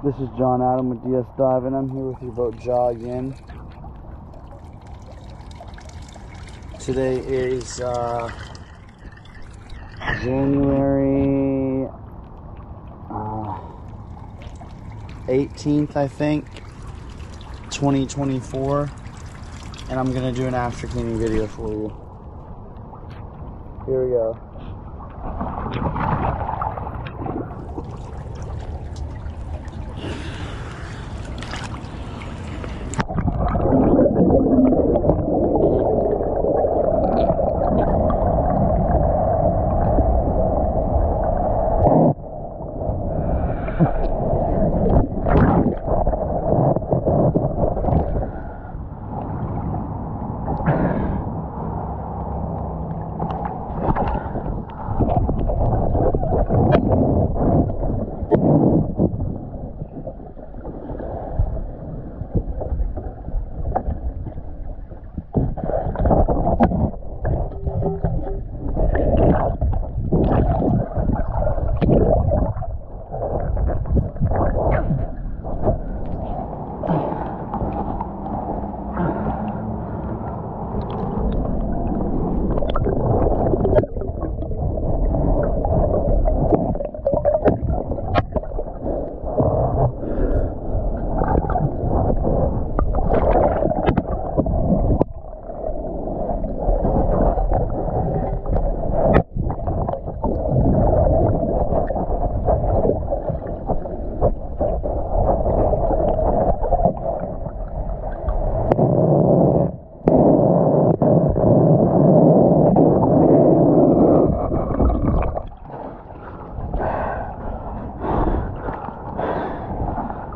This is John Adam with DS Dive, and I'm here with your boat Jaw again. Today is January 18th, I think, 2024, and I'm gonna do an after cleaning video for you. Here we go.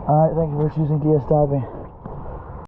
Alright, thank you for choosing DS Diving.